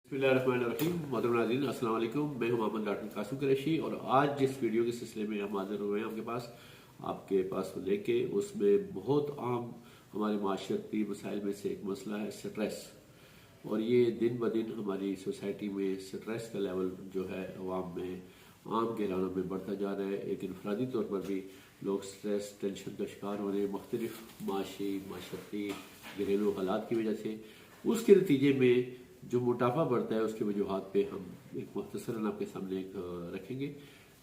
बिस्मिल्लाहिर्रहमानिर्रहीम। मोहतरम नाज़रीन, अस्सलाम वालेकुम। मैं हूं मोहम्मद डॉक्टर कासिम कुरैशी और आज जिस वीडियो के सिलसिले में हम हाजिर हुए हैं आपके पास लेके, उसमें बहुत आम हमारे माशरती मसाइल में से एक मसला है स्ट्रेस। और ये दिन ब दिन हमारी सोसाइटी में स्ट्रेस का लेवल जो है अवाम में आम गिरानों में बढ़ता जा रहा है। एक इनफरादी तौर पर भी लोग स्ट्रेस टेंशन का शिकार हो रहे हैं मुख्तलिफ माशरती घरेलू हालात की वजह से। उसके नतीजे में जो मोटापा बढ़ता है उसके वजूहात पे हम एक मुख्तसरन आपके सामने एक रखेंगे।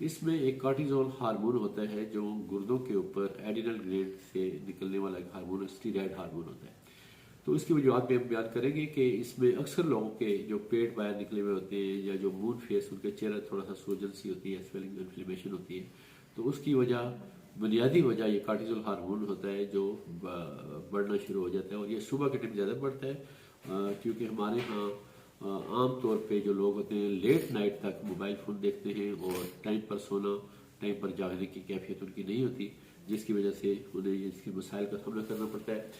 इसमें एक कार्टिजोल हार्मोन होता है जो गुर्दों के ऊपर एडिनल ग्लैंड से निकलने वाला एक हार्मोन, स्टीरॉयड हार्मोन होता है। तो इसकी वजूहत पे हम बयान करेंगे कि इसमें अक्सर लोगों के जो पेट बाहर निकले हुए होते हैं या जो मून फेस, उनके चेहरा थोड़ा सा सूजन सी होती है, स्वेलिंग इन्फ्लेमेशन होती है, तो उसकी वजह बुनियादी वजह ये कार्टिजोल हार्मोन होता है जो बढ़ना शुरू हो जाता है। और ये सुबह के टाइम ज़्यादा बढ़ता है क्योंकि हमारे यहाँ आम तौर पे जो लोग होते हैं लेट नाइट तक मोबाइल फ़ोन देखते हैं और टाइम पर सोना, टाइम पर जागने की कैफियत उनकी नहीं होती, जिसकी वजह से उन्हें इसके मसाइल का सामना करना पड़ता है।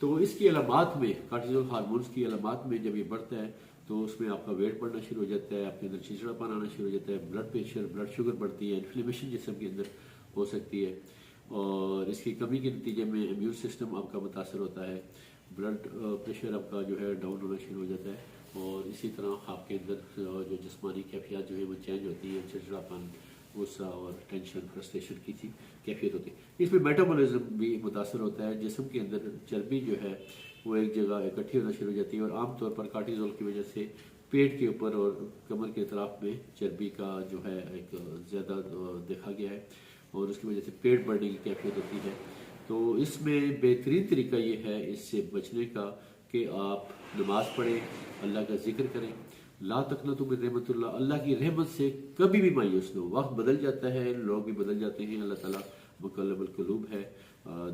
तो इसकी अलामात में, कार्टिजोल हार्मोन्स की अलामात में जब ये बढ़ता है तो उसमें आपका वेट बढ़ना शुरू हो जाता है, आपके अंदर चिड़चिड़ापन आना शुरू हो जाता है, ब्लड प्रेशर, ब्लड शुगर बढ़ती है, इन्फ्लेमेशन जिस्म के अंदर हो सकती है। और इसकी कमी के नतीजे में इम्यून सिस्टम आपका मुतासर होता है, ब्लड प्रेशर आपका जो है डाउन होना शुरू हो जाता है। और इसी तरह आपके अंदर जो जिस्मानी कैफियत जो है वो चेंज होती है, चिड़चिड़ापन, गुस्सा और टेंशन, फ्रस्ट्रेशन की सी कैफियत होती है। इसमें मेटाबॉलिज्म भी मुतासर होता है, जिस्म के अंदर चर्बी जो है वो एक जगह इकट्ठी होना शुरू हो जाती है और आमतौर पर कार्टिजोल की वजह से पेट के ऊपर और कमर के अतराफ में चर्बी का जो है एक ज़्यादा देखा गया है और उसकी वजह से पेट बढ़ने की कैफियत होती है। तो इसमें बेहतरीन तरीका ये है इससे बचने का कि आप नमाज पढ़ें, अल्लाह का जिक्र करें। ला तकनतु मिन रहमतिल्लाह, अल्लाह की रहमत से कभी भी मायूस न हो। वक्त बदल जाता है, लोग भी बदल जाते हैं, अल्लाह ताला मुकल्लिबुल कुलूब है,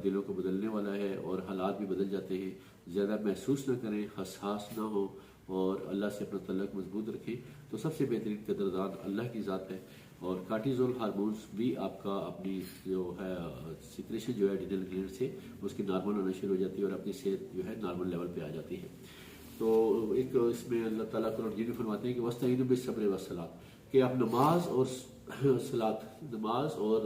दिलों को बदलने वाला है और हालात भी बदल जाते हैं। ज़्यादा महसूस न करें, हसास ना हो और अल्लाह से अपना तल्लुक मजबूत रखें। तो सबसे बेहतरीन कदरदान अल्लाह की ज़ात है। और कार्टिजोल हार्मोन्स भी आपका अपनी जो है सिक्रेशन जो है एडिनल ग्लैंड से उसकी नॉर्मल होना शुरू हो जाती है और अपनी सेहत जो है नॉर्मल लेवल पे आ जाती है। तो एक इसमें अल्लाह ताला कुरान मजीद में फरमाते हैं कि वस्तईनु बिस्सब्र वस्सलात, कि आप नमाज और सलात, नमाज और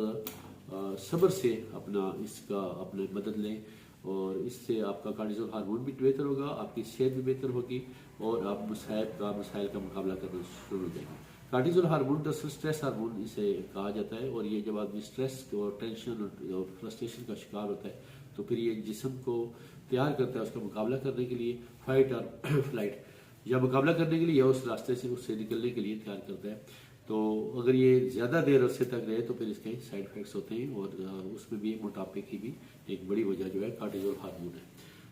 सब्र से अपना इसका अपने मदद लें और इससे आपका कार्टिजोल हार्मोन भी बेहतर होगा, आपकी सेहत भी बेहतर होगी और आप मसाइल का मुकाबला करना शुरू हो जाएंगे। कार्टिजोल हार्मोन दरअसल स्ट्रेस हार्मोन इसे कहा जाता है और ये जब आदमी स्ट्रेस और टेंशन और फ्रस्ट्रेशन का शिकार होता है तो फिर ये जिस्म को तैयार करता है उसका मुकाबला करने के लिए, फाइट और फ्लाइट, या मुकाबला करने के लिए या उस रास्ते से उससे निकलने के लिए तैयार करता है। तो अगर ये ज़्यादा देर अरसे तक रहे तो फिर इसके साइड इफ़ेक्ट्स होते हैं और उसमें भी मोटापे की भी एक बड़ी वजह जो है कार्टिजोल हार्मोन है।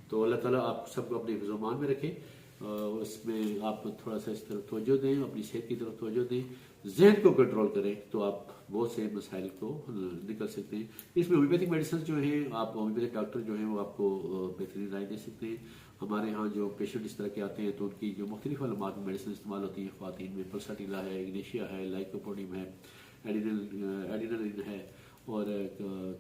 तो अल्लाह ताला आप सबको अपने हिफ्ज़-ओ-मान में रखे, उसमें आप थोड़ा सा इस तरफ तवज्जो दें, अपनी सेहत की तरफ तवज्जो दें, जहन को कंट्रोल करें तो आप बहुत से मसाइल को निकल सकते हैं। इसमें होम्योपैथिक मेडिसिन जो हैं, आप होम्योपैथिक डॉक्टर जो हैं वो आपको बेहतरीन राय दे सकते हैं। हमारे यहाँ जो पेशेंट इस तरह के आते हैं तो उनकी जो मुख्तलिफ अलामात में मेडिसिन इस्तेमाल होती हैं ख़वातीन में, पल्साटिला है, इग्नेशिया है, लाइकोपोडियम है, एडिनलिन है और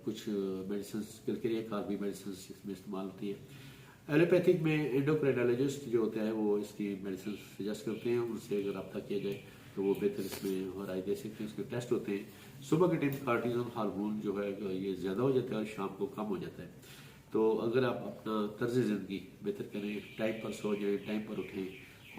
कुछ मेडिसिन कैलकेरिया कार भी मेडिसिन इसमें इस्तेमाल होती है। एलोपैथिक में एंडोक्राइनोलॉजिस्ट जो होता है वो इसकी मेडिसिन सजेस्ट करते हैं, उनसे अगर रब्ता किया जाए तो वो बेहतर इसमें राय दे सकते हैं। इसके टेस्ट होते हैं। सुबह के टाइम कार्टिजोल हार्मोन जो है ये ज़्यादा हो जाता है और शाम को कम हो जाता है। तो अगर आप अपना तर्ज ज़िंदगी बेहतर करें, टाइम पर सो जाएं, टाइम पर उठें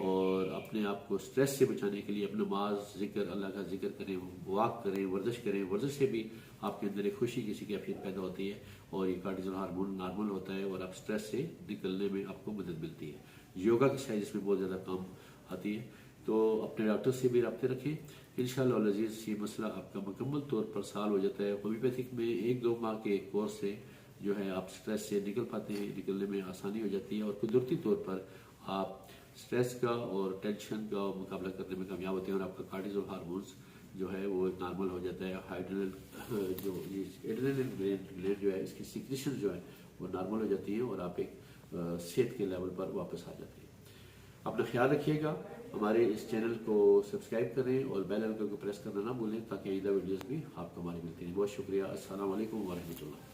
और अपने आप को स्ट्रेस से बचाने के लिए अपना नमाज, जिक्र, अल्लाह का जिक्र करें, वॉक करें, वर्जिश करें। वर्जिश से भी आपके अंदर एक खुशी की सी कैफियत पैदा होती है और ये कार्टिजोल हार्मोन नॉर्मल होता है और आप स्ट्रेस से निकलने में आपको मदद मिलती है। योगा की एक्सरसाइज इसमें बहुत ज़्यादा काम आती है। तो अपने डॉक्टर से भी रब्ते रखें, इंशाअल्लाह अज़ीज़ ये मसला आपका मुकम्मल तौर पर सॉल्व हो जाता है। होम्योपैथिक में 1-2 माह के कोर्स से जो है आप स्ट्रेस से निकल पाते हैं, निकलने में आसानी हो जाती है और कुदरती तौर पर आप स्ट्रेस का और टेंशन का मुकाबला करने में कामयाब होते हैं और आपका कार्टिजोल हार्मोन्स जो है वो नॉर्मल हो जाता है। हाइड्रोनल जो एड्रेनलिन ग्लैंड जो है इसकी सीक्रेशन जो है वो नॉर्मल हो जाती है और आप एक सेहत के लेवल पर वापस आ जाते हैं। अपना ख्याल रखिएगा, हमारे इस चैनल को सब्सक्राइब करें और बेल आइकन को प्रेस करना ना भूलें ताकि आइंदा वीडियोस भी आपको हमारी मिलती हैं। बहुत शुक्रिया। अस्सलाम वालेकुम व रहमतुल्लाह।